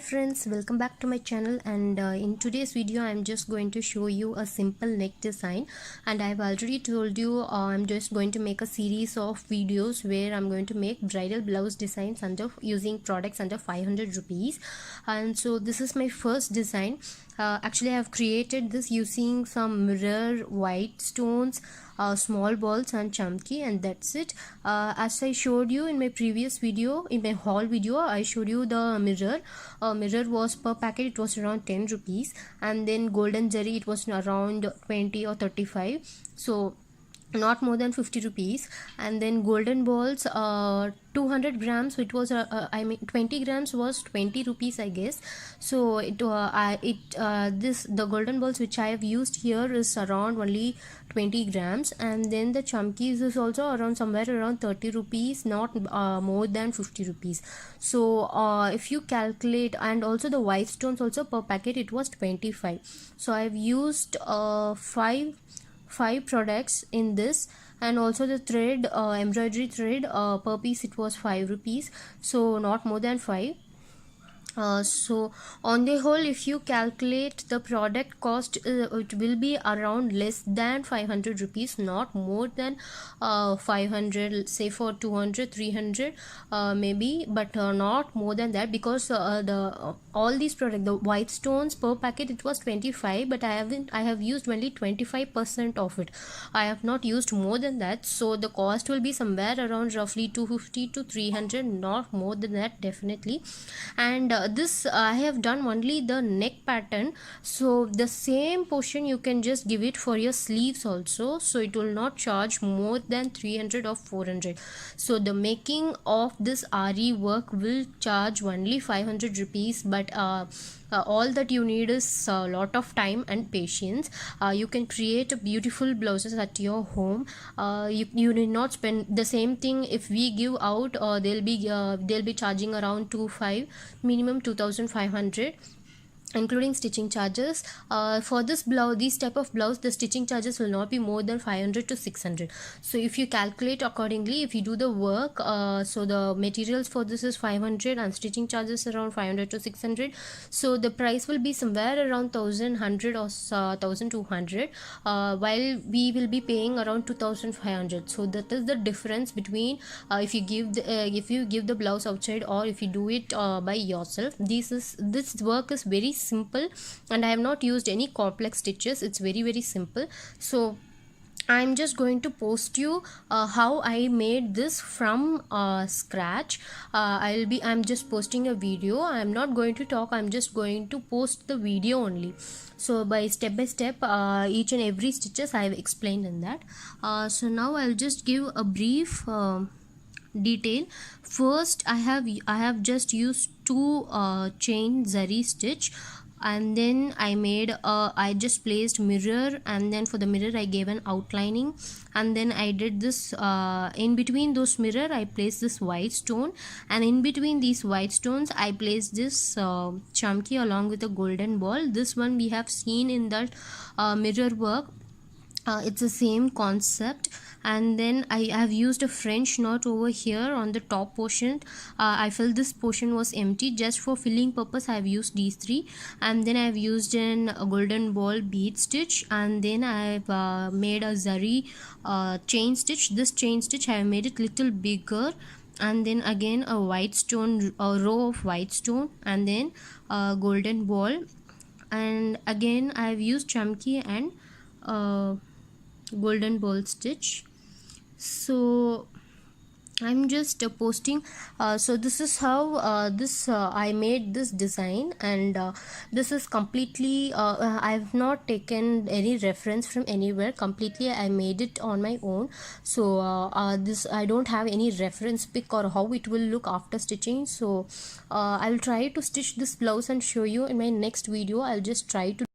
friends, welcome back to my channel. And in today's video I'm just going to show you a simple neck design. And I've already told you I'm just going to make a series of videos where I'm going to make bridal blouse designs using products under 500 rupees. And so this is my first design. Actually I have created this using some mirror, white stones, small balls and chunky, and that's it. As I showed you in my previous video, in my haul video, I showed you the mirror. Mirror was per packet, it was around 10 rupees, and then golden zari, it was around 20 or 35, so not more than 50 rupees. And then golden balls, 200 grams, it was I mean 20 grams was 20 rupees I guess. So the golden balls which I have used here is around only 20 grams, and then the chunkies is also around somewhere around 30 rupees, not more than 50 rupees. So if you calculate, and also the white stones also per packet it was 25. So I've used five products in this, and also the thread, embroidery thread, per piece it was 5 rupees, so not more than 5. So on the whole, if you calculate the product cost, it will be around less than 500 rupees, not more than 500, say for 200 300 maybe, but not more than that, because all these products, the white stones per packet it was 25, but I have used only 25% of it. I have not used more than that, so the cost will be somewhere around roughly 250 to 300, not more than that definitely. And this I have done only the neck pattern, so the same portion you can just give it for your sleeves also, so it will not charge more than 300 or 400. So the making of this Aari work will charge only 500 rupees, but all that you need is a lot of time and patience. You can create beautiful blouses at your home. You need not spend the same thing. If we give out, they'll be charging around 2500, minimum 2500, including stitching charges. For this blouse, this type of blouse, the stitching charges will not be more than 500 to 600. So if you calculate accordingly, if you do the work, so the materials for this is 500 and stitching charges around 500 to 600, so the price will be somewhere around 1100 or 1200, while we will be paying around 2500. So that is the difference between if you give the blouse outside, or if you do it by yourself. This work is very simple, and I have not used any complex stitches. It's very simple. So I'm just going to post you how I made this from scratch. I'm just posting a video. I'm not going to talk, I'm just going to post the video only. So by step each and every stitches I have explained in that. So now I'll just give a brief detail. First, I have just used two chain zari stitch, and then I just placed mirror, and then for the mirror I gave an outlining, and then I did this in between those mirror I placed this white stone, and in between these white stones I placed this chunky along with a golden ball. This one we have seen in that mirror work. It's the same concept. And then I have used a French knot over here on the top portion. I felt this portion was empty. Just for filling purpose I have used these three, and then I have used a golden ball bead stitch, and then I have made a zari chain stitch. This chain stitch I have made it little bigger, and then again a white stone, a row of white stone, and then golden ball, and again I have used chunky and golden ball stitch. So I'm just posting. So this is how I made this design, and this is completely I have not taken any reference from anywhere. Completely I made it on my own. So this I don't have any reference pic or how it will look after stitching. So I'll try to stitch this blouse and show you in my next video. I'll just try to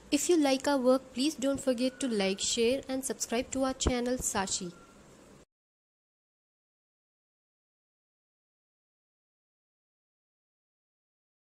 If you like our work, please don't forget to like, share and subscribe to our channel Sashi.